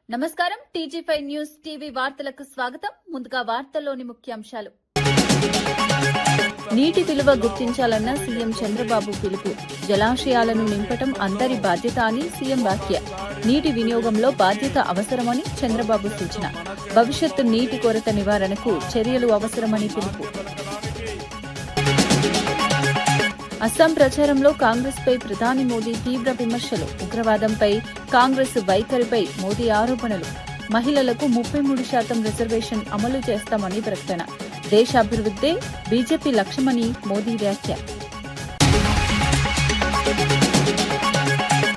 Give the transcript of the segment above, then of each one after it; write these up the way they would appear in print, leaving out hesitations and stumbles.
నమస్కారం టీజీ5 news TV వార్తలకు స్వాగతం. ముందుగా వార్తల్లోని ముఖ్యాంశాలు. నీటి విలువ గుర్తించాలన్న సీఎం చంద్రబాబు పిలుపు. జలాశయాలను నింపటం అందరి బాధ్యత అని సీఎం వ్యాఖ్య. నీటి వినియోగంలో బాధ్యత అవసరమని చంద్రబాబు సూచన. భవిష్యత్తు నీటి కొరత నివారణకు చర్యలు అవసరమని పిలుపు. అస్సాం ప్రచారంలో కాంగ్రెస్ పై ప్రధాని మోదీ తీవ్ర విమర్శలు. ఉగ్రవాదంపై కాంగ్రెస్ వైఖరిపై మోదీ ఆరోపణలు. మహిళలకు 33% రిజర్వేషన్ అమలు చేస్తామని ప్రకటన. దేశ అభివృద్ధే బీజేపీ లక్ష్యమని మోదీ వ్యాఖ్య.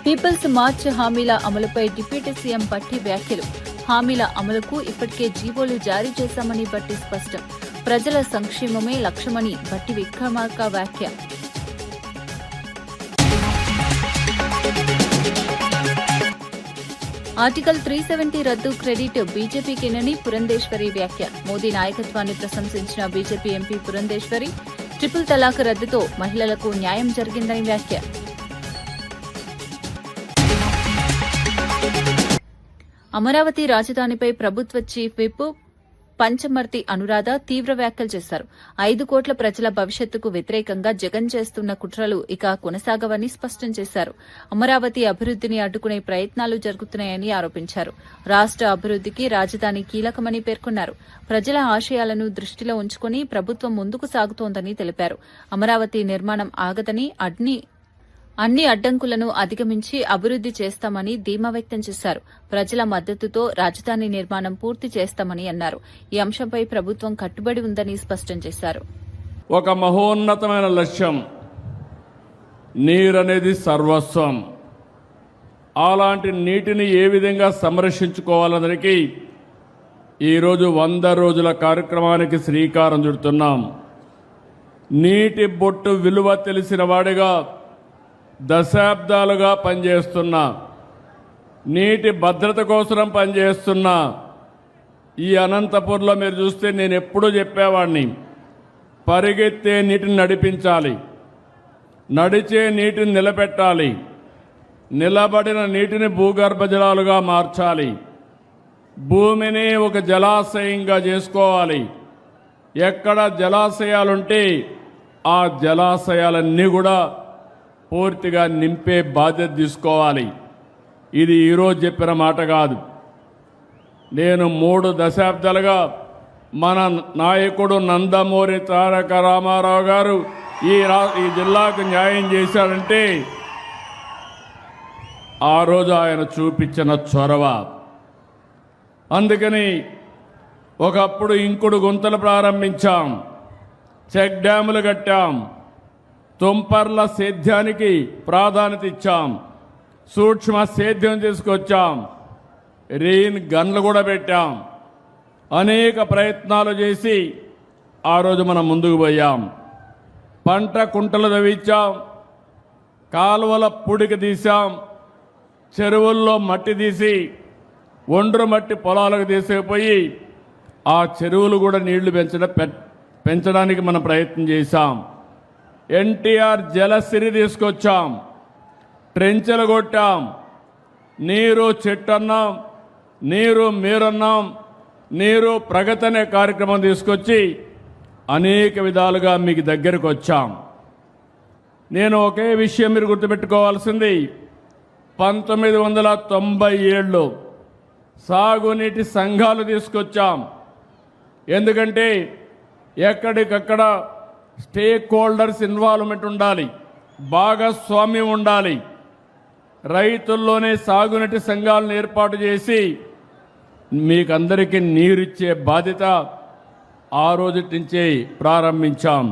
పీపుల్స్ మార్చ్ హామీల అమలుపై డిప్యూటీ సీఎం భట్టి వ్యాఖ్యలు. హామీల అమలుకు ఇప్పటికే జీవోలు జారీ చేశామని భట్టి స్పష్టం. ప్రజల సంక్షేమమే లక్ష్యమని భట్టి విక్రమార్క వ్యాఖ్య. ఆర్టికల్ 370 రద్దు క్రెడిట్ బీజేపీకేనని పురంధేశ్వరి వ్యాఖ్య. మోదీ నాయకత్వాన్ని ప్రశంసించిన బీజేపీ ఎంపీ పురంధేశ్వరి ట్రిపుల్ తలాక్ రద్దుతో మహిళలకు న్యాయం జరిగిందని వ్యాఖ్య. అమరావతి రాజధానిపై ప్రభుత్వ చీఫ్ విప్ పంచమర్తి అనురాధ తీవ్ర వ్యాఖ్యలు చేశారు. 5 కోట్ల ప్రజల భవిష్యత్తుకు వ్యతిరేకంగా జగన్ చేస్తున్న కుట్రలు ఇక కొనసాగవని స్పష్టం చేశారు. అమరావతి అభివృద్దిని అడ్డుకునే ప్రయత్నాలు జరుగుతున్నాయని ఆరోపించారు. రాష్ట అభివృద్దికి రాజధాని కీలకమని పేర్కొన్నారు. ప్రజల ఆశయాలను దృష్టిలో ఉంచుకుని ప్రభుత్వం ముందుకు సాగుతోందని తెలిపారు. అమరావతి నిర్మాణం ఆగదని అన్ని అడ్డంకులను అధిగమించి అభివృద్ది చేస్తామని ధీమా వ్యక్తం చేశారు. ప్రజల మద్దతుతో రాజధాని నిర్మాణం పూర్తి చేస్తామని అన్నారు. ఈ అంశంపై ప్రభుత్వం కట్టుబడి ఉందని స్పష్టం చేశారు. ఒక మహోన్నతమైన లక్ష్యం, నీరనేది సర్వస్వం. అలాంటి నీటిని ఏ విధంగా సంరక్షించుకోవాలనడానికి ఈరోజు 100 రోజుల కార్యక్రమానికి శ్రీకారం చుడుతున్నాం. నీటి బొట్టు విలువ తెలిసిన వాడిగా దశాబ్దాలుగా పనిచేస్తున్నా, నీటి భద్రత కోసం పనిచేస్తున్నా. ఈ అనంతపూర్లో మీరు చూస్తే నేను ఎప్పుడూ చెప్పేవాడిని, పరిగెత్తే నీటిని నడిపించాలి, నడిచే నీటిని నిలబెట్టాలి, నిలబడిన నీటిని భూగర్భ జలాలుగా మార్చాలి, భూమిని ఒక జలాశయంగా చేసుకోవాలి. ఎక్కడ జలాశయాలుంటే ఆ జలాశయాలన్నీ కూడా పూర్తిగా నింపే బాధ్యత తీసుకోవాలి. ఇది ఈరోజు చెప్పిన మాట కాదు. నేను 3 దశాబ్దాలుగా మన నాయకుడు నందమూరి తారక రామారావు గారు ఈ జిల్లాకు న్యాయం చేశాడంటే ఆ రోజు ఆయన చూపించిన చొరవ. అందుకని ఒకప్పుడు ఇంకుడు గుంతలు ప్రారంభించాం, చెక్ డ్యాములు కట్టాం, తుంపర్ల సేద్యానికి ప్రాధాన్యత ఇచ్చాం, సూక్ష్మ సేద్యం తీసుకొచ్చాం, రెయిన్ గన్లు కూడా పెట్టాం. అనేక ప్రయత్నాలు చేసి ఆ రోజు మనం ముందుకు పోయాం. పంట కుంటలు తవ్వించాం, కాలువల పుడికి తీసాం, చెరువుల్లో మట్టి తీసి ఒండ్రు మట్టి పొలాలకు తీసుకుపోయి ఆ చెరువులు కూడా నీళ్లు పెంచడానికి మనం ప్రయత్నం చేశాం. ఎన్టీఆర్ జలసిరి తీసుకొచ్చాం, ట్రెంచెలు కొట్టాం, నీరు చెట్టన్నాం, నీరు మీరన్నాం, నీరు ప్రగతి అనే కార్యక్రమం తీసుకొచ్చి అనేక విధాలుగా మీకు దగ్గరకు వచ్చాం. నేను ఒకే విషయం మీరు గుర్తుపెట్టుకోవాల్సింది, 1997లో సాగునీటి సంఘాలు తీసుకొచ్చాం. ఎందుకంటే ఎక్కడికక్కడ స్టేక్ హోల్డర్స్ ఇన్వాల్వ్మెంట్ ఉండాలి, భాగస్వామ్యం ఉండాలి. రైతుల్లోనే సాగునీటి సంఘాలను ఏర్పాటు చేసి మీకందరికీ నీరిచ్చే బాధ్యత ఆ రోజు నుంచే ప్రారంభించాం.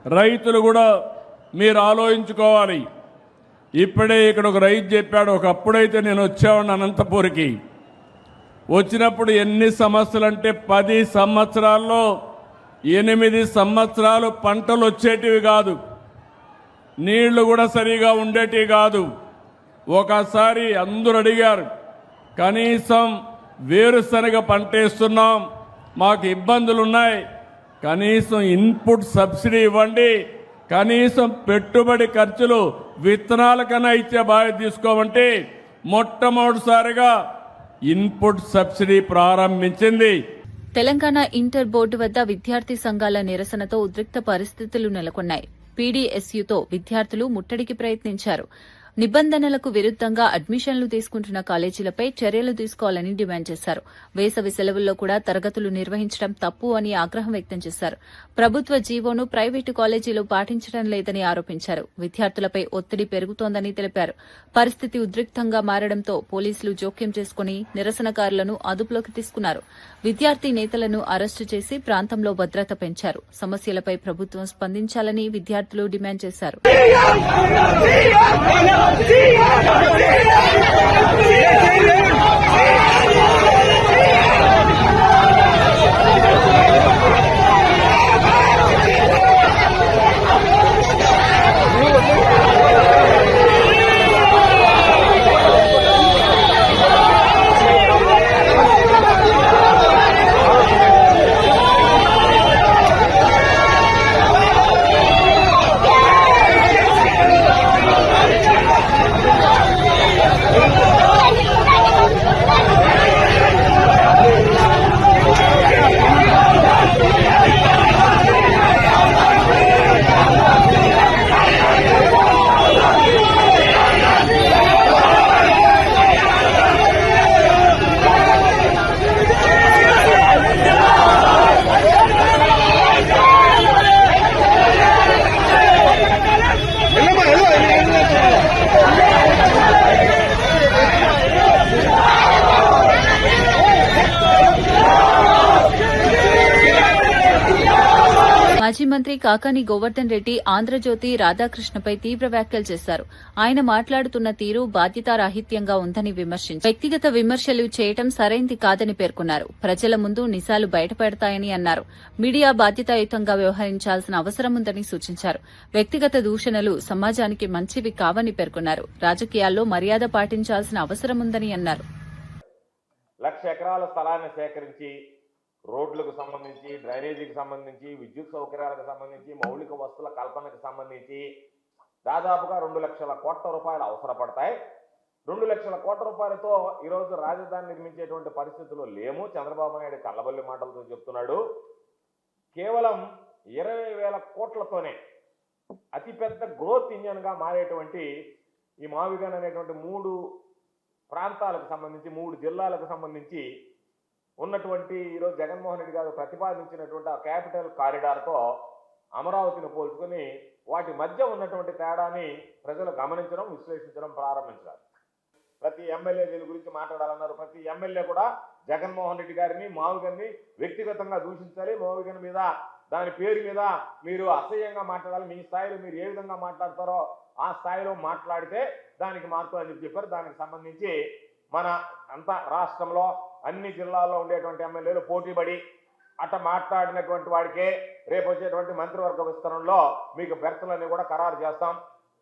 రైతులు కూడా మీరు ఆలోచించుకోవాలి. ఇప్పుడే ఇక్కడ ఒక రైతు చెప్పాడు, ఒకప్పుడైతే నేను వచ్చేవాడిని అనంతపూర్కి. వచ్చినప్పుడు ఎన్ని సమస్యలంటే 10 సంవత్సరాల్లో 8 సంవత్సరాలు పంటలు వచ్చేటివి కాదు, నీళ్లు కూడా సరిగా ఉండేటివి కాదు. ఒకసారి అందరూ అడిగారు, కనీసం వేరుశనగ పంట వేస్తున్నాం, మాకు ఇబ్బందులు ఉన్నాయి, కనీసం ఇన్పుట్ సబ్సిడీ ఇవ్వండి, కనీసం పెట్టుబడి ఖర్చులు విత్తనాల కన్నా ఇచ్చే బాధ్యత తీసుకోమంటే మొట్టమొదటిసారిగా ఇన్పుట్ సబ్సిడీ ప్రారంభించింది. తెలంగాణ ఇంటర్ బోర్డు వద్ద విద్యార్థి సంఘాల నిరసనతో ఉద్రిక్త పరిస్థితులు నెలకొన్నాయి. పీడీఎస్యూతో విద్యార్థులు ముట్టడికి ప్రయత్నించారు. నిబంధనలకు విరుద్దంగా అడ్మిషన్లు తీసుకుంటున్న కాలేజీలపై చర్యలు తీసుకోవాలని డిమాండ్ చేశారు. వేసవి సెలవుల్లో కూడా తరగతులు నిర్వహించడం తప్పు అని ఆగ్రహం వ్యక్తం చేశారు. ప్రభుత్వ జీవోను ప్రైవేటు కాలేజీలు పాటించడం లేదని ఆరోపించారు. విద్యార్థులపై ఒత్తిడి పెరుగుతోందని తెలిపారు. పరిస్థితి ఉద్రిక్తంగా మారడంతో పోలీసులు జోక్యం చేసుకుని నిరసనకారులను అదుపులోకి తీసుకున్నారు. విద్యార్థి నేతలను అరెస్టు చేసి ప్రాంతంలో భద్రత పెంచారు. సమస్యలపై ప్రభుత్వం స్పందించాలని విద్యార్థులు డిమాండ్ చేశారు. మాజీ మంత్రి కాకాని గోవర్ధన్ రెడ్డి ఆంధ్రజ్యోతి రాధాకృష్ణపై తీవ్ర వ్యాఖ్యలు చేశారు. ఆయన మాట్లాడుతున్న తీరు బాధ్యతారాహిత్యంగా ఉందని విమర్శించారు. వ్యక్తిగత విమర్శలు చేయడం సరైంది కాదని పేర్కొన్నారు. ప్రజల ముందు నిజాలు బయటపెడతాయని అన్నారు. మీడియా బాధ్యతాయుతంగా వ్యవహరించాల్సిన అవసరం ఉందని సూచించారు. వ్యక్తిగత దూషణలు సమాజానికి మంచివి కావని పేర్కొన్నారు. రాజకీయాల్లో మర్యాద పాటించాల్సిన అవసరం ఉందని అన్నారు. 1,00,000 ఎకరాల స్థలాన్ని సేకరించి రోడ్లకు సంబంధించి, డ్రైనేజీకి సంబంధించి, విద్యుత్ సౌకర్యాలకు సంబంధించి, మౌలిక వస్తువుల కల్పనకు సంబంధించి దాదాపుగా 2 లక్షల కోట్ల రూపాయలు అవసరపడతాయి. 2 లక్షల కోట్ల రూపాయలతో ఈరోజు రాజధాని నిర్మించేటువంటి పరిస్థితుల్లో లేము. చంద్రబాబు నాయుడు కళ్ళబల్లి మాటలతో చెప్తున్నాడు. కేవలం 20,000 కోట్లతోనే అతిపెద్ద గ్రోత్ ఇంజన్గా మారేటువంటి ఈ మావిగన్ అనేటువంటి 3 ప్రాంతాలకు సంబంధించి, 3 జిల్లాలకు సంబంధించి ఉన్నటువంటి ఈరోజు జగన్మోహన్ రెడ్డి గారు ప్రతిపాదించినటువంటి ఆ క్యాపిటల్ కారిడార్తో అమరావతిని పోల్చుకొని వాటి మధ్య ఉన్నటువంటి తేడాని ప్రజలు గమనించడం, విశ్లేషించడం ప్రారంభించారు. ప్రతి ఎమ్మెల్యే దీని గురించి మాట్లాడాలన్నారు. ప్రతి ఎమ్మెల్యే కూడా జగన్మోహన్ రెడ్డి గారిని, మావిగన్ని వ్యక్తిగతంగా దూషించాలి. మావిగన్ మీద, దాని పేరు మీద మీరు అసహ్యంగా మాట్లాడాలి. మీ స్థాయిలో మీరు ఏ విధంగా మాట్లాడతారో ఆ స్థాయిలో మాట్లాడితే దానికి మార్పు అని చెప్పారు. దానికి సంబంధించి మన అంతా రాష్ట్రంలో అన్ని జిల్లాల్లో ఉండేటువంటి ఎమ్మెల్యేలు పోటీపడి అట్ట మాట్లాడినటువంటి వాడికే రేపు వచ్చేటువంటి మంత్రివర్గ విస్తరణలో మీకు బెర్తలన్నీ కూడా ఖరారు చేస్తాం.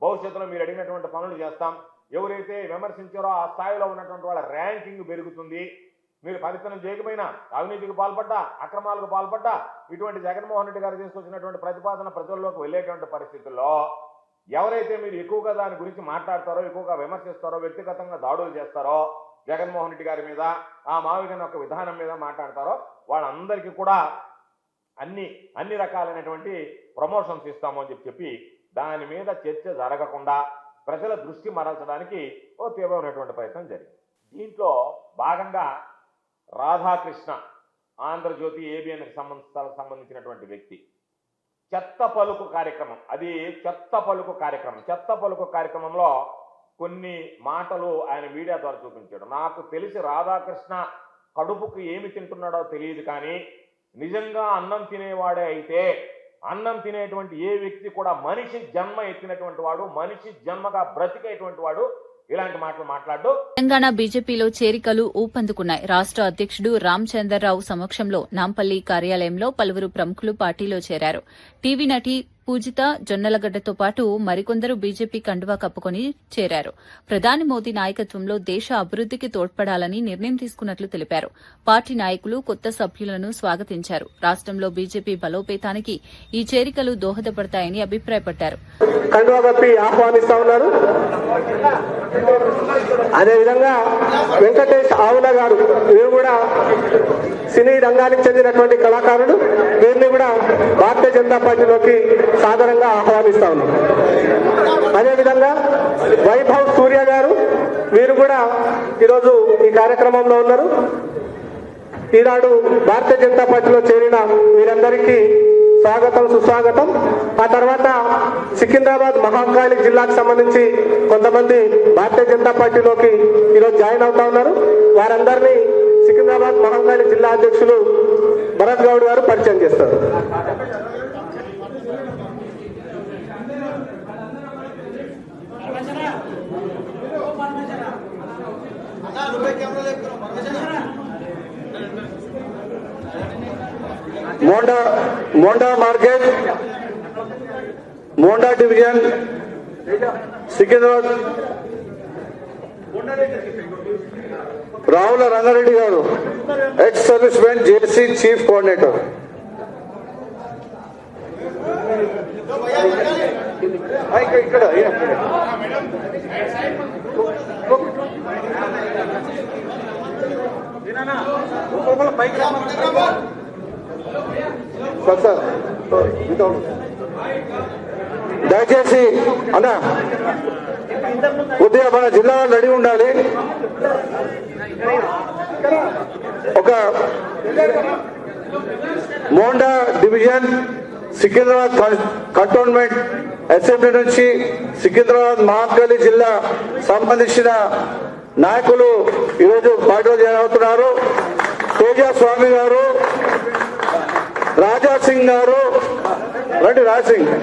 భవిష్యత్తులో మీరు అడిగినటువంటి పనులు చేస్తాం. ఎవరైతే విమర్శించారో ఆ స్థాయిలో ఉన్నటువంటి వాళ్ళ ర్యాంకింగ్ పెరుగుతుంది. మీరు పరిశ్రమ చేయకపోయినా, అవినీతికి పాల్పడ్డా, అక్రమాలకు పాల్పడ్డా, ఇటువంటి జగన్మోహన్ రెడ్డి గారు తీసుకొచ్చినటువంటి ప్రతిపాదన ప్రజల్లోకి వెళ్ళేటువంటి పరిస్థితుల్లో ఎవరైతే మీరు ఎక్కువగా దాని గురించి మాట్లాడతారో, ఎక్కువగా విమర్శిస్తారో, వ్యక్తిగతంగా దాడులు చేస్తారో, జగన్మోహన్ రెడ్డి గారి మీద, ఆ మావిగన్ ఒక విధానం మీద మాట్లాడతారో వాళ్ళందరికీ కూడా అన్ని రకాలైనటువంటి ప్రమోషన్స్ ఇస్తాము అని చెప్పి దాని మీద చర్చ జరగకుండా ప్రజల దృష్టి మరల్చడానికి ఓ తీవ్రమైనటువంటి ప్రయత్నం జరిగింది. దీంట్లో భాగంగా రాధాకృష్ణ, ఆంధ్రజ్యోతి ఏబిఎన్కి సంబంధించినటువంటి వ్యక్తి చెత్త పలుకు కార్యక్రమం, అది చెత్త పలుకు కార్యక్రమం. చెత్త పలుకు కార్యక్రమంలో కొన్ని మాటలు ఆయన మీడియా ద్వారా చూపించాడు. నాకు తెలిసి రాధాకృష్ణ కడుపుకు ఏమి తింటున్నాడో తెలియదు, కానీ నిజంగా అన్నం తినేవాడే అయితే, అన్నం తినేటువంటి ఏ వ్యక్తి కూడా మనిషి జన్మ ఎత్తినటువంటి వాడు, మనిషి జన్మగా బ్రతికేటువంటి వాడు ఇలాంటి మాటలు మాట్లాడు. తెలంగాణ బీజేపీలో చేరికలు ఊపందుకున్నాయి. రాష్ట్ర అధ్యక్షుడు రామచంద్రరావు సమక్షంలో నాంపల్లి కార్యాలయంలో పలువురు ప్రముఖులు పార్టీలో చేరారు. టీవీ నటి పూజిత జొన్నలగడ్డతో పాటు మరికొందరు బీజేపీ కండువా కప్పుకొని చేరారు. ప్రధాని మోదీ నాయకత్వంలో దేశ అభివృద్దికి తోడ్పడాలని నిర్ణయం తీసుకున్నట్లు తెలిపారు. పార్టీ నాయకులు కొత్త సభ్యులను స్వాగతించారు. రాష్ట్రంలో బీజేపీ బలోపేతానికి ఈ చేరికలు దోహదపడతాయని అభిప్రాయపడ్డారు. అదేవిధంగా వెంకటేష్ ఆవుల గారు, వీరు కూడా సినీ రంగానికి చెందినటువంటి కళాకారుడు. వీరిని కూడా భారతీయ జనతా పార్టీలోకి సాదరంగా ఆహ్వానిస్తా ఉన్నాం. అదేవిధంగా వైభవ్ సూర్య గారు, వీరు కూడా ఈరోజు ఈ కార్యక్రమంలో ఉన్నారు. ఈనాడు భారతీయ జనతా పార్టీలో చేరిన వీరందరికీ స్వాగతం, సుస్వాగతం. ఆ తర్వాత సికింద్రాబాద్ మహంకాళి జిల్లాకు సంబంధించి కొంతమంది భారతీయ జనతా పార్టీలోకి ఈరోజు జాయిన్ అవుతా ఉన్నారు. వారందరినీ సికింద్రాబాద్ మహంకాళి జిల్లా అధ్యక్షులు భరత్ గౌడ్ గారు పరిచయం చేస్తారు. మోండా మార్కెట్, మోండా డివిజన్, సికింద్రాబాద్ రావుల రంగారెడ్డి గారు, ఎక్స్ సర్వీస్ మెన్, జేసీ చీఫ్ కోఆర్డినేటర్. ఇక్కడ దయచేసి అన్నా కొద్దిగా మన జిల్లా రెడీ ఉండాలి. ఒక Monda division Secunderabad cantonment assembly నుంచి సికింద్రాబాద్ మహంకాళి జిల్లా సంబంధించిన నాయకులు ఈరోజు పార్టీలో జాయిన్ అవుతున్నారు. తేజా స్వామి గారు, రాజా సింగ్ గారు, రండి రాజ్ సింగ్,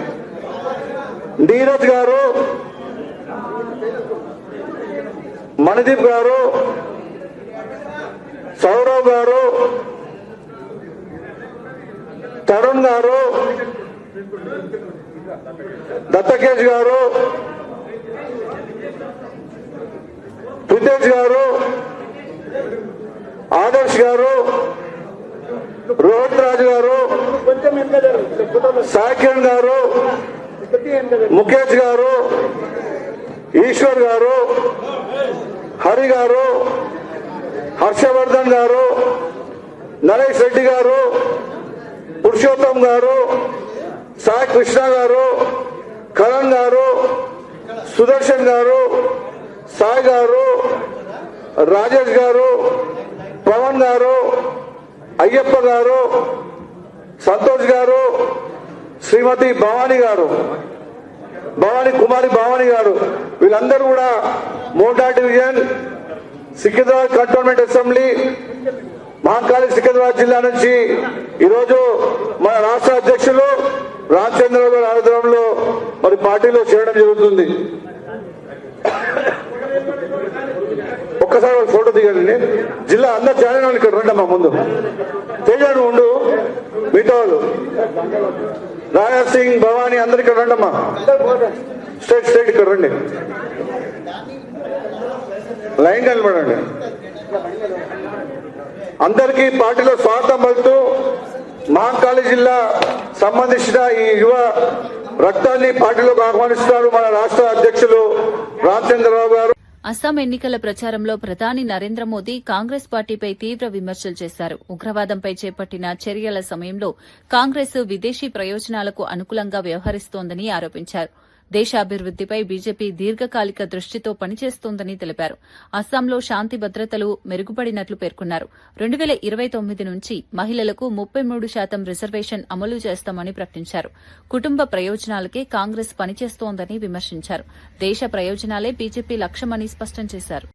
నీరజ్ గారు, మణిదీప్ గారు, సౌరవ్ గారు, తరుణ్ గారు, దత్తకేష్ గారు, ప్రితేష్ గారు, ఆదర్శ్ గారు, రోహిత్ రాజు గారు, సాకిరణ్ గారు, ముఖేష్ గారు, ఈశ్వర్ గారు, హరి గారు, హర్షవర్ధన్ గారు, నరేష్ రెడ్డి గారు, పురుషోత్తం గారు, సాయి కృష్ణ గారు, కరణ్ గారు, సుదర్శన్ గారు, సాయి గారు, రాజేష్ గారు, పవన్ గారు, అయ్యప్ప గారు, సంతోష్ గారు, శ్రీమతి భవానీ గారు, కుమారి భవానీ గారు, వీళ్ళందరూ కూడా Monda division Secunderabad cantonment assembly Mahankali Secunderabad జిల్లా నుంచి ఈరోజు మన రాష్ట్ర అధ్యక్షులు రామచంద్రరావు గారి ఆధ్వర్యంలో మరి పార్టీలో చేరడం జరుగుతుంది. ఒక్కసారి ఫోటో దిగండి. జిల్లా అందరు జాయిన్ అవ్వాలి. ఇక్కడ రండి మా ముందు. తేజాను ఉండు, మిగతా వాళ్ళు రాజా సింగ్, భవానీ అందరు ఇక్కడ రండమ్మా. స్ట్రైట్ ఇక్కడ రండి, లైన్ నిలబడండి. అందరికీ పార్టీలో స్వాగతం పలుకుతూ మహంకాళి జిల్లా సంబంధించిన ఈ యువ రక్తాన్ని పార్టీలోకి ఆహ్వానిస్తున్నారు మన రాష్ట్ర అధ్యక్షులు రామచంద్రరావు గారు. అస్సాం ఎన్నికల ప్రచారంలో ప్రధాని నరేంద్ర మోదీ కాంగ్రెస్ పార్టీపై తీవ్ర విమర్శలు చేశారు. ఉగ్రవాదంపై చేపట్టిన చర్యల సమయంలో కాంగ్రెస్ విదేశీ ప్రయోజనాలకు అనుకూలంగా వ్యవహరిస్తోందని ఆరోపించారు. దేశాభివృద్దిపై బీజేపీ దీర్ఘకాలిక దృష్టితో పనిచేస్తోందని తెలిపారు. అస్సాంలో శాంతి భద్రతలు మెరుగుపడినట్లు పేర్కొన్నారు. 2029 నుంచి మహిళలకు 33% రిజర్వేషన్ అమలు చేస్తామని ప్రకటించారు. కుటుంబ ప్రయోజనాలకే కాంగ్రెస్ పనిచేస్తోందని విమర్శించారు. దేశ ప్రయోజనాలే బీజేపీ లక్ష్యమని స్పష్టం చేశారు.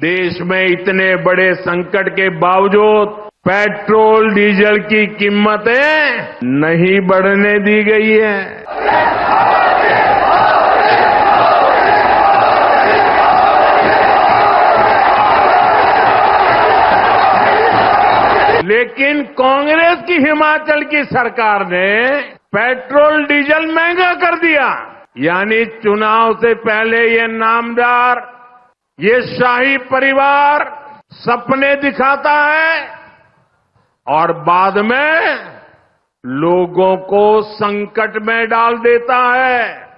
देश में इतने बड़े संकट के बावजूद पेट्रोल डीजल की कीमतें नहीं बढ़ने दी गई है। लेकिन कांग्रेस की हिमाचल की सरकार ने पेट्रोल डीजल महंगा कर दिया। यानी चुनाव से पहले ये नामदार, ये शाही परिवार सपने दिखाता है और बाद में लोगों को संकट में डाल देता है।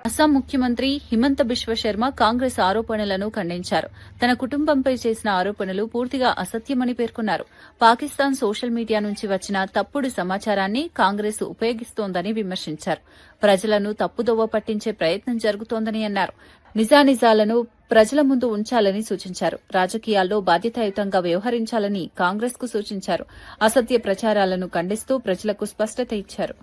అస్సాం ముఖ్యమంత్రి హిమంత బిశ్వ శర్మ కాంగ్రెస్ ఆరోపణలను ఖండించారు. తన కుటుంబంపై చేసిన ఆరోపణలు పూర్తిగా అసత్యమని పేర్కొన్నారు. పాకిస్తాన్ సోషల్ మీడియా నుంచి వచ్చిన తప్పుడు సమాచారాన్ని కాంగ్రెస్ ఉపయోగిస్తోందని విమర్శించారు. ప్రజలను తప్పుదోవ పట్టించే ప్రయత్నం జరుగుతోందని అన్నారు. నిజానిజాలను ప్రజల ముందు ఉంచాలని సూచించారు. రాజకీయాల్లో బాధ్యతాయుతంగా వ్యవహరించాలని కాంగ్రెస్ కు సూచించారు. అసత్య ప్రచారాలను ఖండిస్తూ ప్రజలకు స్పష్టత ఇచ్చారు.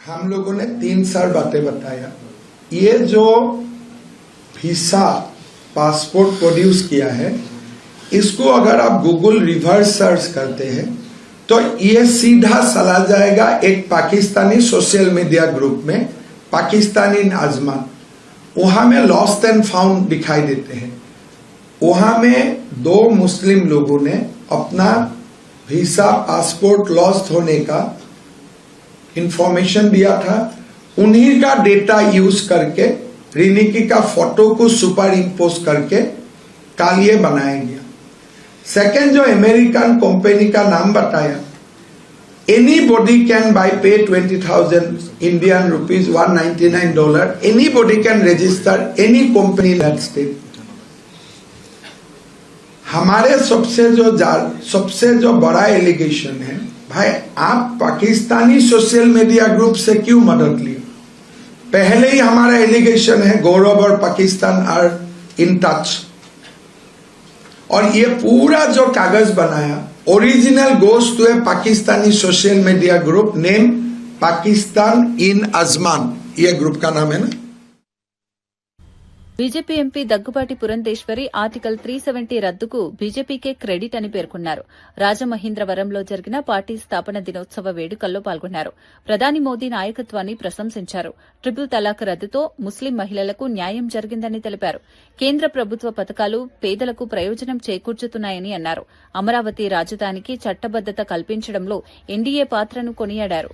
हम लोगों ने 3 बातें बताया। ये जो वीसा पासपोर्ट प्रोड्यूस किया है, इसको अगर आप गूगल रिवर्स सर्च करते हैं तो ये सीधा चला जाएगा एक पाकिस्तानी सोशल मीडिया ग्रुप में, पाकिस्तानी आजमान। वहां में लॉस्ट एंड फाउंड दिखाई देते हैं। वहां में 2 मुस्लिम लोगों ने अपना वीसा पासपोर्ट लॉस्ट होने का इंफॉर्मेशन दिया था। उन्हीं का डेटा यूज करके रिनिकी का फोटो को सुपर इम्पोज करके कालिए बनाया गया। सेकेंड, जो अमेरिकन कंपनी का नाम बताया, एनी बॉडी कैन बाय पे 20,000 Indian rupees $199। Any body can register any company in that state. हमारे सबसे जो बड़ा एलिगेशन है, भाई आप पाकिस्तानी सोशल मीडिया ग्रुप से क्यों मदद ली? पहले ही हमारा एलिगेशन है गौरव और पाकिस्तान आर इन टच। और ये पूरा जो कागज बनाया original goes to a Pakistani social media group name Pakistan in Ajman. ये ग्रुप का नाम है ना। BJP MP Daggubati Purandeswari article 370 రద్దుకు బీజేపీకే క్రెడిట్ అని పేర్కొన్నారు. రాజమహేంద్రవరంలో జరిగిన పార్టీ స్థాపన దినోత్సవ వేడుకల్లో పాల్గొన్నారు. ప్రధాని మోదీ నాయకత్వాన్ని ప్రశంసించారు. ట్రిపుల్ తలాక్ రద్దుతో ముస్లిం మహిళలకు న్యాయం జరిగిందని తెలిపారు. కేంద్ర ప్రభుత్వ పథకాలు పేదలకు ప్రయోజనం చేకూర్చుతున్నాయని అన్నారు. అమరావతి రాజధానికి చట్టబద్దత కల్పించడంలో ఎన్డీఏ పాత్రను కొనియాడారు.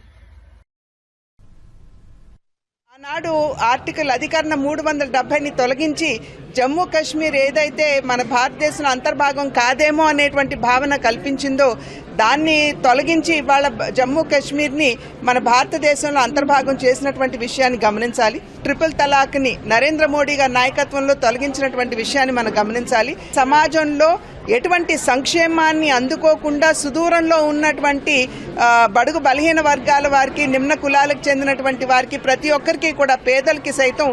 ఆనాడు ఆర్టికల్ అధికరణ 370ని తొలగించి జమ్మూ కాశ్మీర్ ఏదైతే మన భారతదేశంలో అంతర్భాగం కాదేమో అనేటువంటి భావన కల్పించిందో దాన్ని తొలగించి ఇవాళ జమ్మూ కాశ్మీర్ని మన భారతదేశంలో అంతర్భాగం చేసినటువంటి విషయాన్ని గమనించాలి. ట్రిపుల్ తలాక్ని నరేంద్ర మోడీ గారి నాయకత్వంలో తొలగించినటువంటి విషయాన్ని మనం గమనించాలి. సమాజంలో ఎటువంటి సంక్షేమాన్ని అందుకోకుండా సుదూరంలో ఉన్నటువంటి బడుగు బలహీన వర్గాల వారికి, నిమ్న కులాలకు చెందినటువంటి వారికి, ప్రతి ఒక్కరికి కూడా పేదలకి సైతం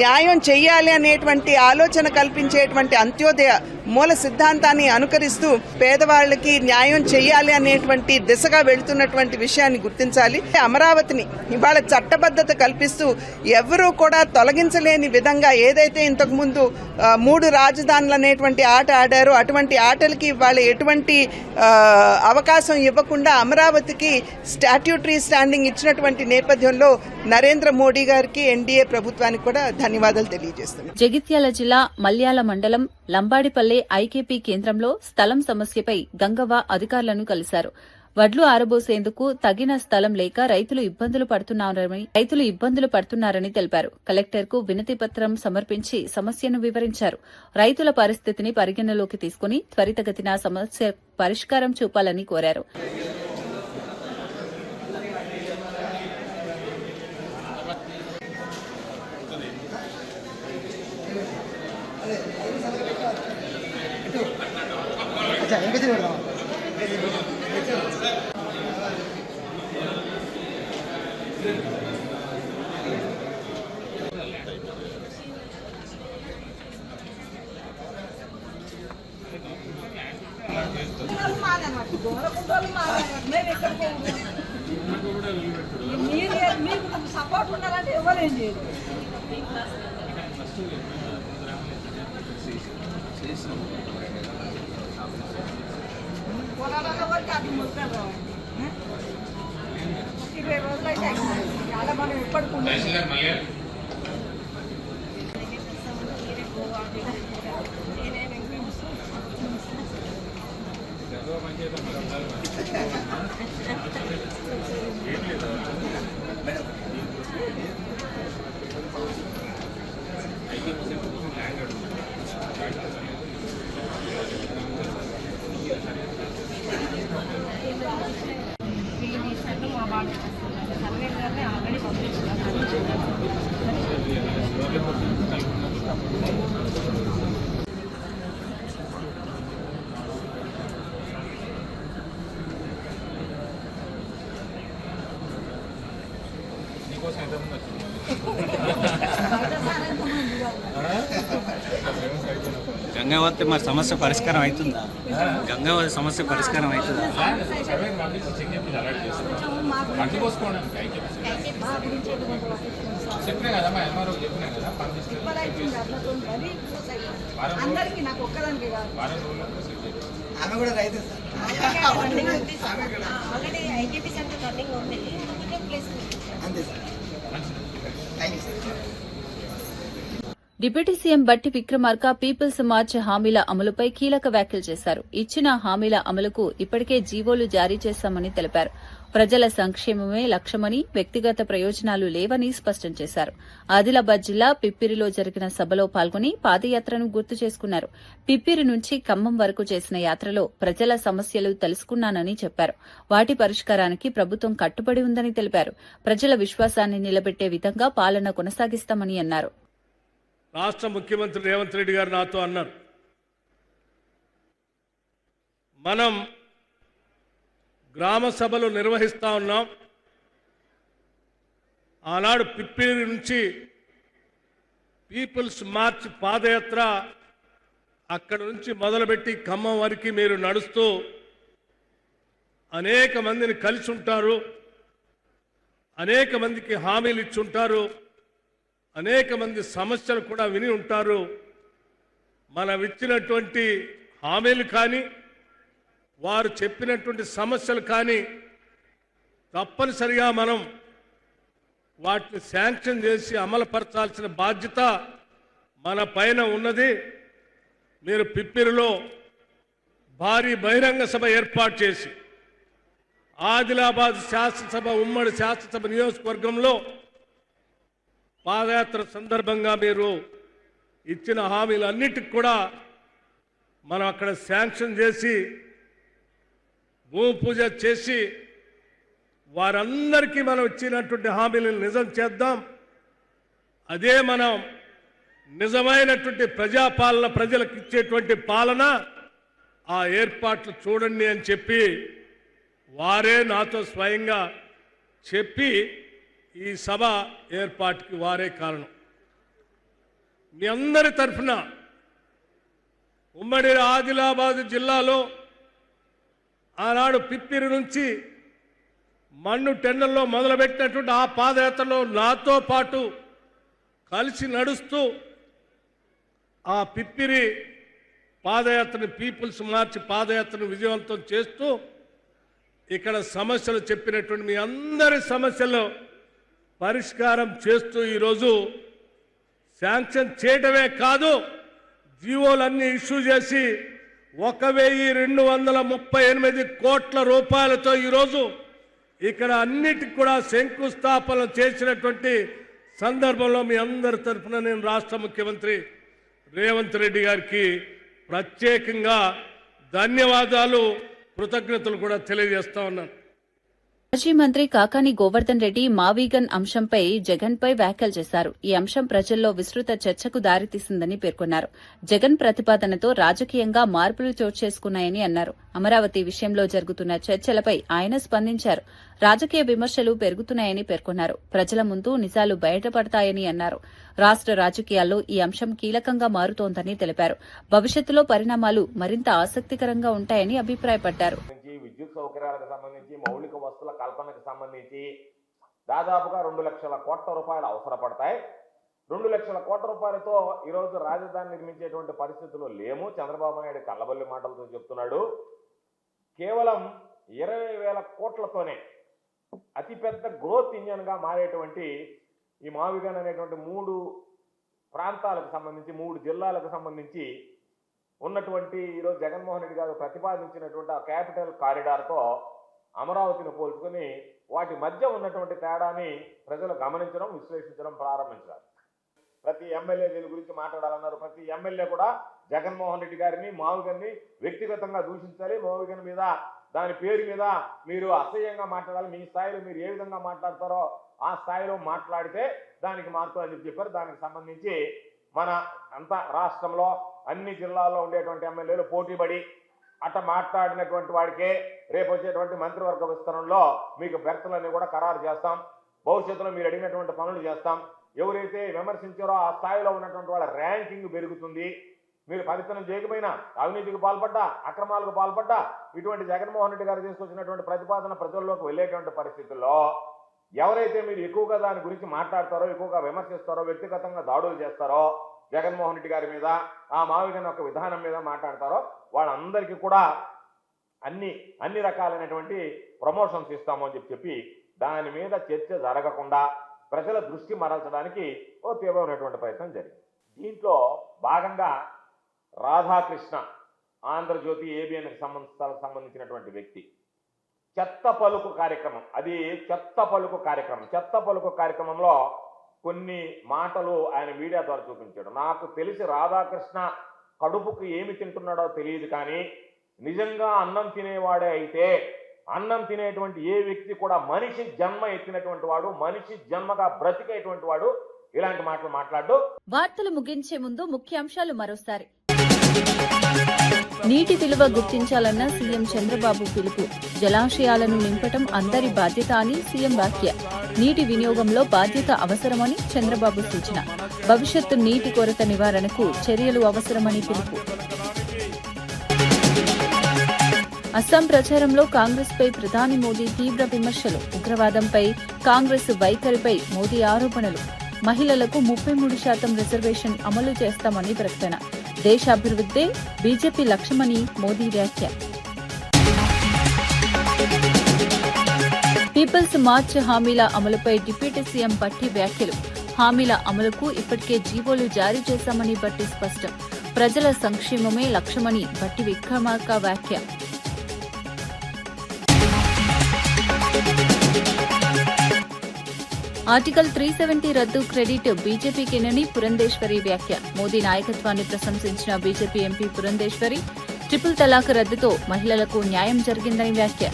న్యాయం చేయాలి అనేటువంటి ఆలోచన కల్పించేటువంటి అంత్యోదయ మూల సిద్ధాంతాన్ని అనుకరిస్తూ పేదవాళ్లకి న్యాయం చేయాలి అనేటువంటి దిశగా వెళుతున్నటువంటి విషయాన్ని గుర్తించాలి. అమరావతిని ఇవాళ చట్టబద్ధత కల్పిస్తూ ఎవరూ కూడా తొలగించలేని విధంగా ఏదైతే ఇంతకు ముందు 3 రాజధానులు అనేటువంటి ఆట ఆడారో అటువంటి ఆటలకి ఇవాళ ఎటువంటి అవకాశం ఇవ్వకుండా అమరావతికి స్టాట్యూటరీ స్టాండింగ్ ఇచ్చినటువంటి నేపథ్యంలో నరేంద్ర మోడీ గారికి, ఎన్డీఏ ప్రభుత్వానికి కూడా ధన్యవాదాలు తెలియజేస్తున్నాను. జగిత్యాల జిల్లా మల్యాల మండలం లంబాడిపల్లె ఐకేపీ కేంద్రంలో స్థలం సమస్యపై గంగవ్వ అధికారులను కలిశారు. వడ్లు ఆరబోసేందుకు తగిన స్థలం లేక రైతులు ఇబ్బందులు పడుతున్నారని తెలిపారు. కలెక్టర్కు వినతి పత్రం సమర్పించి సమస్యను వివరించారు. రైతుల పరిస్థితిని పరిగణలోకి తీసుకుని త్వరితగతిన సమస్య పరిష్కారం చూపాలని కోరారు. మీకు సపోర్ట్ ఉండాలంటే ఎవరేం చేయరు. పొలాలలో వరకు అది ముస్తాను 20 చాలా మనం ఎప్పటికున్నాం. మా బాధ సర్వేగానే ఆల్రెడీ గంగావతి మరి సమస్య పరిష్కారం అవుతుందా? గంగావతి సమస్య పరిష్కారం అవుతుందా? అందరికి నాకు ఒక్కదానికి కాదు. ఆమె కూడా రైతు ఆల్రెడీ ఐకేపీ సెంటర్ రన్నింగ్ ఉంది. అంతే sir. Thank you sir. Deputy CM బట్టి విక్రమార్క పీపుల్స్ మార్చ్ హామీల అమలుపై కీలక వ్యాఖ్యలు చేశారు. ఇచ్చిన హామీల అమలుకు ఇప్పటికే జీవోలు జారీ చేశామని తెలిపారు. ప్రజల సంక్షేమమే లక్ష్యమని, వ్యక్తిగత ప్రయోజనాలు లేవని స్పష్టం చేశారు. ఆదిలాబాద్ జిల్లా పిప్పిరిలో జరిగిన సభలో పాల్గొని పాదయాత్రను గుర్తు చేసుకున్నారు. పిప్పిరి నుంచి ఖమ్మం వరకు చేసిన యాత్రలో ప్రజల సమస్యలు తెలుసుకున్నానని చెప్పారు. వాటి పరిష్కారానికి ప్రభుత్వం కట్టుబడి ఉందని తెలిపారు. ప్రజల విశ్వాసాన్ని నిలబెట్టే విధంగా పాలన కొనసాగిస్తామని అన్నారు. రాష్ట్ర ముఖ్యమంత్రి రేవంత్ రెడ్డి గారు నాతో అన్నారు, మనం గ్రామ సభలు నిర్వహిస్తా ఉన్నాం. ఆనాడు పిప్పిరి నుంచి పీపుల్స్ మార్చ్ పాదయాత్ర అక్కడి నుంచి మొదలుపెట్టి ఖమ్మం వరకు మీరు నడుస్తూ అనేక మందిని కలిసి ఉంటారు, అనేక మందికి హామీలు ఇచ్చి ఉంటారు, అనేక మంది సమస్యలు కూడా విని ఉంటారు. మనం ఇచ్చినటువంటి హామీలు కానీ వారు చెప్పినటువంటి సమస్యలు కానీ తప్పనిసరిగా మనం వాటిని శాంక్షన్ చేసి అమలుపరచాల్సిన బాధ్యత మన పైన ఉన్నది. మీరు పిప్పిరిలో భారీ బహిరంగ సభ ఏర్పాటు చేసి ఆదిలాబాద్ శాసనసభ ఉమ్మడి శాసనసభ నియోజకవర్గంలో పాదయాత్ర సందర్భంగా మీరు ఇచ్చిన హామీలన్నిటికి కూడా మనం అక్కడ శాంక్షన్ చేసి భూమి పూజ చేసి వారందరికీ మనం ఇచ్చినటువంటి హామీలను నిజం చేద్దాం. అదే మనం నిజమైనటువంటి ప్రజాపాలన, ప్రజలకు ఇచ్చేటువంటి పాలన. ఆ ఏర్పాట్లు చూడండి అని చెప్పి వారే నాతో స్వయంగా చెప్పి ఈ సభ ఏర్పాటుకి వారే కారణం. మీ అందరి తరఫున ఉమ్మడి ఆదిలాబాద్ జిల్లాలో ఆనాడు పిప్పిరి నుంచి మన్ను టెండర్లో మొదలుపెట్టినటువంటి ఆ పాదయాత్రలో నాతో పాటు కలిసి నడుస్తూ ఆ పిప్పిరి పాదయాత్రని, పీపుల్స్ మార్చ్ పాదయాత్రను విజయవంతం చేస్తూ ఇక్కడ సమస్యలు చెప్పినటువంటి మీ అందరి సమస్యలు పరిష్కారం చేస్తూ ఈరోజు శాంక్షన్ చేయడమే కాదు, జీవోలన్నీ ఇష్యూ చేసి 1,238 కోట్ల రూపాయలతో ఈరోజు ఇక్కడ అన్నిటికి కూడా శంకుస్థాపన చేసినటువంటి సందర్భంలో మీ అందరి తరఫున నేను రాష్ట్ర ముఖ్యమంత్రి రేవంత్ రెడ్డి గారికి ప్రత్యేకంగా ధన్యవాదాలు, కృతజ్ఞతలు కూడా తెలియజేస్తా ఉన్నాను. మాజీ మంత్రి కాకాని గోవర్ధన్ రెడ్డి మావీగన్ అంశంపై జగన్పై వ్యాఖ్యలు చేశారు. ఈ అంశం ప్రజల్లో విస్తృత చర్చకు దారితీసిందని పేర్కొన్నారు. జగన్ ప్రతిపాదనతో రాజకీయంగా మార్పులు చోటు చేసుకున్నాయని అన్నారు. అమరావతి విషయంలో జరుగుతున్న చర్చలపై ఆయన స్పందించారు. రాజకీయ విమర్శలు పెరుగుతున్నాయని పేర్కొన్నారు. ప్రజల ముందు నిజాలు బయటపడతాయని అన్నారు. రాష్ట్ర రాజకీయాల్లో ఈ అంశం కీలకంగా మారుతోందని తెలిపారు. భవిష్యత్తులో పరిణామాలు మరింత ఆసక్తికరంగా ఉంటాయని అభిప్రాయపడ్డారు. విద్యుత్ సౌకర్యాలకు సంబంధించి, మౌలిక వస్తువుల కల్పనకు సంబంధించి దాదాపుగా 2 లక్షల కోట్ల రూపాయలు అవసరపడతాయి. 2 లక్షల కోట్ల రూపాయలతో ఈరోజు రాజధాని నిర్మించేటువంటి పరిస్థితుల్లో లేము. చంద్రబాబు నాయుడు కల్లబల్లి మాటలతో చెప్తున్నాడు. కేవలం 20,000 కోట్లతోనే అతిపెద్ద గ్రోత్ ఇంజన్గా మారేటువంటి ఈ మావిగన్ అనేటువంటి 3 ప్రాంతాలకు సంబంధించి 3 జిల్లాలకు సంబంధించి ఉన్నటువంటి ఈరోజు జగన్మోహన్ రెడ్డి గారు ప్రతిపాదించినటువంటి ఆ క్యాపిటల్ కారిడార్తో అమరావతిని పోల్చుకొని వాటి మధ్య ఉన్నటువంటి తేడాని ప్రజలు గమనించడం, విశ్లేషించడం ప్రారంభించారు. ప్రతి ఎమ్మెల్యే దీని గురించి మాట్లాడాలన్నారు. ప్రతి ఎమ్మెల్యే కూడా జగన్మోహన్ రెడ్డి గారిని, మావిగన్ని వ్యక్తిగతంగా దూషించాలి. మావిగన్ మీద, దాని పేరు మీద మీరు అసహ్యంగా మాట్లాడాలి. మీ స్థాయిలో మీరు ఏ విధంగా మాట్లాడతారో ఆ స్థాయిలో మాట్లాడితే దానికి మార్పు అని చెప్పారు. దానికి సంబంధించి మన అంత రాష్ట్రంలో అన్ని జిల్లాల్లో ఉండేటువంటి ఎమ్మెల్యేలు పోటీపడి అట్ట మాట్లాడినటువంటి వాడికే రేపు వచ్చేటువంటి మంత్రివర్గ విస్తరణలో మీకు బెర్తలన్నీ కూడా ఖరారు చేస్తాం. భవిష్యత్తులో మీరు అడిగినటువంటి పనులు చేస్తాం. ఎవరైతే విమర్శించారో ఆ స్థాయిలో ఉన్నటువంటి వాళ్ళ ర్యాంకింగ్ పెరుగుతుంది. మీరు పరిశ్రమ చేయకపోయినా, అవినీతికి పాల్పడ్డా, అక్రమాలకు పాల్పడ్డా, ఇటువంటి జగన్మోహన్ రెడ్డి గారు తీసుకొచ్చినటువంటి ప్రతిపాదన ప్రజల్లోకి వెళ్ళేటువంటి పరిస్థితుల్లో ఎవరైతే మీరు ఎక్కువగా దాని గురించి మాట్లాడతారో, ఎక్కువగా విమర్శిస్తారో, వ్యక్తిగతంగా దాడులు చేస్తారో, జగన్మోహన్ రెడ్డి గారి మీద, ఆ మావిగన్ యొక్క విధానం మీద మాట్లాడతారో వాళ్ళందరికీ కూడా అన్ని రకాలైనటువంటి ప్రమోషన్స్ ఇస్తాము అని చెప్పి దాని మీద చర్చ జరగకుండా ప్రజల దృష్టి మరల్చడానికి ఓ తీవ్రమైనటువంటి ప్రయత్నం జరిగింది. దీంట్లో భాగంగా రాధాకృష్ణ, ఆంధ్రజ్యోతి ఏబిఎన్కి సంబంధించినటువంటి వ్యక్తి, చెత్త పలుకు కార్యక్రమం, అది చెత్త పలుకు కార్యక్రమం. చెత్త పలుకు కార్యక్రమంలో కొన్ని మాటలు ఆయన మీడియా ద్వారా చూపించాడు. నాకు తెలిసి రాధాకృష్ణ కడుపుకు ఏమి తింటున్నాడో తెలియదు, కానీ నిజంగా అన్నం తినేవాడే అయితే అన్నం తినేటువంటి ఏ వ్యక్తి కూడా మనిషి జన్మ ఎత్తినటువంటి వాడు, మనిషి జన్మగా బ్రతికేటువంటి వాడు ఇలాంటి మాటలు మాట్లాడు. వార్తలు ముగించే ముందు ముఖ్యాంశాలు మరోసారి. నీటి విలువ గుర్తించాలన్న సీఎం చంద్రబాబు పిలుపు. జలాశయాలను నింపటం అందరి బాధ్యత అని సీఎం వ్యాఖ్య. నీటి వినియోగంలో బాధ్యత అవసరమని చంద్రబాబు సూచన. భవిష్యత్తు నీటి కొరత నివారణకు చర్యలు అవసరమని పిలుపు. అస్సాం ప్రచారంలో కాంగ్రెస్ పై ప్రధాని మోదీ తీవ్ర విమర్శలు. ఉగ్రవాదంపై కాంగ్రెస్ వైఖరిపై మోదీ ఆరోపణలు. మహిళలకు 33% రిజర్వేషన్ అమలు చేస్తామని ప్రకటన. దేశాభివృద్ధే బీజేపీ లక్ష్యమని మోదీ వ్యాఖ్య. పీపుల్స్ మార్చ్ హామీల అమలుపై డిప్యూటీ సీఎం భట్టి వ్యాఖ్యలు. హామీల అమలుకు ఇప్పటికే జీవోలు జారీ చేశామని భట్టి స్పష్టం. ప్రజల సంక్షేమమే లక్ష్యమని భట్టి విక్రమార్క వ్యాఖ్య. ఆర్టికల్ 370 రద్దు క్రెడిట్ బీజేపీకేనని పురంధేశ్వరి వ్యాఖ్య. మోదీ నాయకత్వాన్ని ప్రశంసించిన బీజేపీ ఎంపీ పురంధేశ్వరి, ట్రిపుల్ తలాక్ రద్దుతో మహిళలకు న్యాయం జరిగిందని వ్యాఖ్య.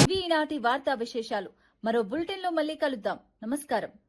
ఇవి ఈనాటి వార్తా విశేషాలు. మరో బులెటిన్లో మళ్లీ కలుద్దాం. నమస్కారం.